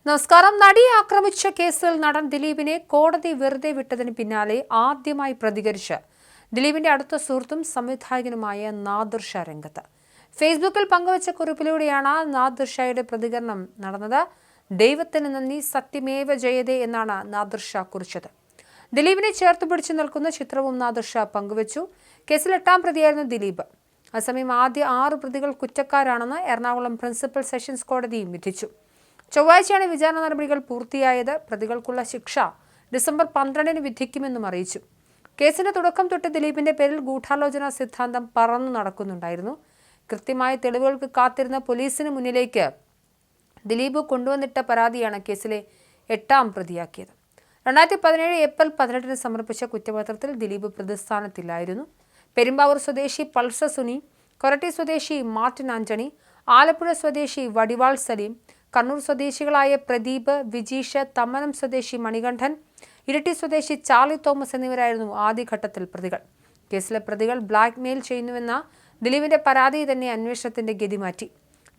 നമസ്കാരം. നടിയെ ആക്രമിച്ച കേസിൽ നടൻ ദിലീപിനെ കോടതി വെറുതെ വിട്ടതിന് പിന്നാലെ ആദ്യമായി പ്രതികരിച്ച് ദിലീപിന്റെ അടുത്ത സുഹൃത്തും സംവിധായകനുമായ നാദിർ ഷാ രംഗത്ത്. ഫേസ്ബുക്കിൽ പങ്കുവച്ച കുറിപ്പിലൂടെയാണ് നാദിർ ഷായുടെ പ്രതികരണം നടന്നത്. ദൈവത്തിന് നന്ദി, സത്യമേവ ജയതേ എന്നാണ് നാദിർ ഷാ കുറിച്ചത്. ദിലീപിനെ ചേർത്ത് പിടിച്ചു നിൽക്കുന്ന ചിത്രവും നാദിർ ഷാ പങ്കുവച്ചു. കേസിൽ 8ാം പ്രതിയായിരുന്നു ദിലീപ്. അതേസമയം ആദ്യ 6 പ്രതികൾ കുറ്റക്കാരാണെന്ന് എറണാകുളം പ്രിൻസിപ്പൽ സെഷൻസ് കോടതിയും വിധിച്ചു. ചൊവ്വാഴ്ചയാണ് വിചാരണ നടപടികൾ പൂർത്തിയായത്. പ്രതികൾക്കുള്ള ശിക്ഷ ഡിസംബർ 12-ന് വിധിക്കുമെന്നും അറിയിച്ചു. കേസിന്റെ തുടക്കം തൊട്ട് ദിലീപിന്റെ പേരിൽ ഗൂഢാലോചന സിദ്ധാന്തം പറന്നു നടക്കുന്നുണ്ടായിരുന്നു. കൃത്യമായ തെളിവുകൾക്ക് കാത്തിരുന്ന പോലീസിന് മുന്നിലേക്ക് ദിലീപ് കൊണ്ടുവന്നിട്ട പരാതിയാണ് കേസിലെ 8ാം പ്രതിയാക്കിയത്. 2017 ഏപ്രിൽ 18-ന് സമർപ്പിച്ച കുറ്റപത്രത്തിൽ ദിലീപ് പ്രതിസ്ഥാനത്തില്ലായിരുന്നു. പെരുമ്പാവൂർ സ്വദേശി പൾസർ സുനി, കൊരട്ടി സ്വദേശി മാർട്ടിൻ ആന്റണി, ആലപ്പുഴ സ്വദേശി വടിവാൾ സലീം, കണ്ണൂർ സ്വദേശികളായ പ്രദീപ്, വിജീഷ്, തമ്മനം സ്വദേശി മണികണ്ഠൻ, ഇരിട്ടി സ്വദേശി ചാർലി തോമസ് എന്നിവരായിരുന്നു ആദ്യഘട്ടത്തിൽ പ്രതികൾ. കേസിലെ പ്രതികൾ ബ്ലാക്ക് മെയിൽ ചെയ്യുന്നുവെന്ന ദിലീപിന്റെ പരാതി തന്നെ അന്വേഷണത്തിന്റെ ഗതി മാറ്റി.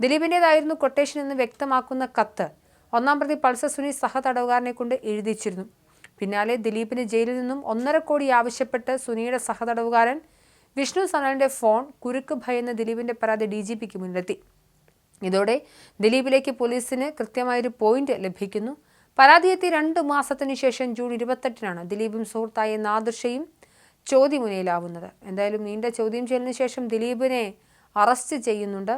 ദിലീപിന്റേതായിരുന്നു കൊട്ടേഷൻ എന്ന് വ്യക്തമാക്കുന്ന കത്ത് 1ാം പ്രതി പൾസർ സുനി സഹതടവുകാരനെ കൊണ്ട് എഴുതിച്ചിരുന്നു. പിന്നാലെ ദിലീപിന് ജയിലിൽ നിന്നും 1.5 കോടി ആവശ്യപ്പെട്ട് സുനിയുടെ സഹതടവുകാരൻ വിഷ്ണു സനലിന്റെ ഫോൺ കുരുക്ക് ഭയന്ന് ദിലീപിന്റെ പരാതി DGPക്ക് മുന്നിലെത്തി. ഇതോടെ ദിലീപിലേക്ക് പോലീസിന് കൃത്യമായൊരു പോയിന്റ് ലഭിക്കുന്നു. പരാതിയെത്തി 2 മാസത്തിനു ശേഷം ജൂൺ 28-നാണ് ദിലീപും സുഹൃത്തായ നാദിർ ഷയും ചോദ്യമുനയിലാവുന്നത്. എന്തായാലും നീണ്ട ചോദ്യം ചെയ്യലിന് ശേഷം ദിലീപിനെ അറസ്റ്റ് ചെയ്യുന്നുണ്ട്.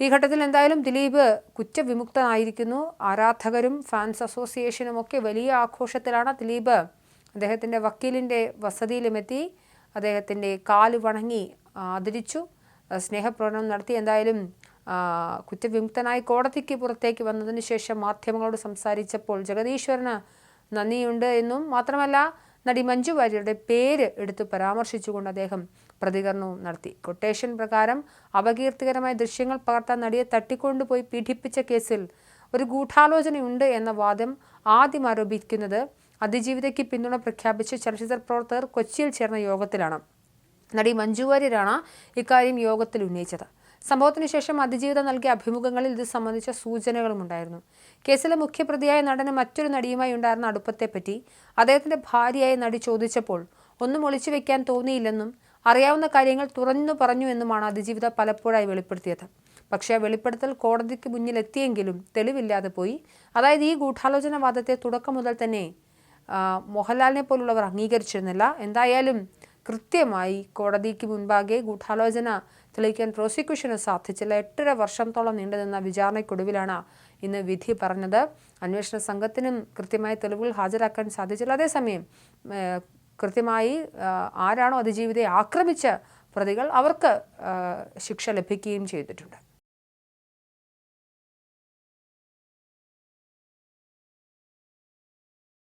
ഈ ഘട്ടത്തിൽ എന്തായാലും ദിലീപ് കുറ്റവിമുക്തനായിരിക്കുന്നു. ആരാധകരും ഫാൻസ് അസോസിയേഷനും ഒക്കെ വലിയ ആഘോഷത്തിലാണ്. ദിലീപ് അദ്ദേഹത്തിൻ്റെ വക്കീലിൻ്റെ വസതിയിലുമെത്തി അദ്ദേഹത്തിൻ്റെ കാല് വണങ്ങി ആദരിച്ചു, സ്നേഹപ്രകടനം നടത്തി. എന്തായാലും കുറ്റവിമുക്തനായി കോടതിക്ക് പുറത്തേക്ക് വന്നതിന് ശേഷം മാധ്യമങ്ങളോട് സംസാരിച്ചപ്പോൾ ജഗദീശ്വരന് നന്ദിയുണ്ട് എന്നും മാത്രമല്ല നടി മഞ്ജു വാര്യരുടെ പേര് എടുത്തു പരാമർശിച്ചുകൊണ്ട് അദ്ദേഹം പ്രതികരണവും നടത്തി. കൊട്ടേഷൻ പ്രകാരം അപകീർത്തികരമായ ദൃശ്യങ്ങൾ പകർത്താൻ നടിയെ തട്ടിക്കൊണ്ടുപോയി പീഡിപ്പിച്ച കേസിൽ ഒരു ഗൂഢാലോചനയുണ്ട് എന്ന വാദം ആദ്യം ആരോപിക്കുന്നത് അതിജീവിതയ്ക്ക് പിന്തുണ പ്രഖ്യാപിച്ച് ചലച്ചിത്ര പ്രവർത്തകർ കൊച്ചിയിൽ ചേർന്ന യോഗത്തിലാണ്. നടി മഞ്ജു വാര്യരാണ് ഇക്കാര്യം യോഗത്തിൽ ഉന്നയിച്ചത്. സംഭവത്തിന് ശേഷം അതിജീവിത നൽകിയ അഭിമുഖങ്ങളിൽ ഇത് സംബന്ധിച്ച സൂചനകളും ഉണ്ടായിരുന്നു. കേസിലെ മുഖ്യപ്രതിയായ നടന് മറ്റൊരു നടിയുമായി ഉണ്ടായിരുന്ന അടുപ്പത്തെപ്പറ്റി അദ്ദേഹത്തിന്റെ ഭാര്യയായ നടി ചോദിച്ചപ്പോൾ ഒന്നും ഒളിച്ചു വെക്കാൻ തോന്നിയില്ലെന്നും അറിയാവുന്ന കാര്യങ്ങൾ തുറന്നു പറഞ്ഞു എന്നുമാണ് അതിജീവിത പലപ്പോഴായി വെളിപ്പെടുത്തിയത്. പക്ഷേ ആ വെളിപ്പെടുത്തൽ കോടതിക്ക് മുന്നിലെത്തിയെങ്കിലും തെളിവില്ലാതെ പോയി. അതായത് ഈ ഗൂഢാലോചന വാദത്തെ തുടക്കം മുതൽ തന്നെ മോഹൻലാലിനെ പോലുള്ളവർ അംഗീകരിച്ചിരുന്നില്ല. എന്തായാലും കൃത്യമായി കോടതിക്ക് മുൻപാകെ ഗൂഢാലോചന തെളിയിക്കാൻ പ്രോസിക്യൂഷന് സാധിച്ചില്ല. 8.5 വർഷത്തോളം നീണ്ടുനിന്ന വിചാരണയ്ക്കൊടുവിലാണ് ഇന്ന് വിധി പറഞ്ഞത്. അന്വേഷണ സംഘത്തിനും കൃത്യമായ തെളിവുകൾ ഹാജരാക്കാൻ സാധിച്ചില്ല. അതേസമയം കൃത്യമായി ആരാണോ അതിജീവിതയെ ആക്രമിച്ച പ്രതികൾ അവർക്ക് ശിക്ഷ ലഭിക്കുകയും ചെയ്തിട്ടുണ്ട്.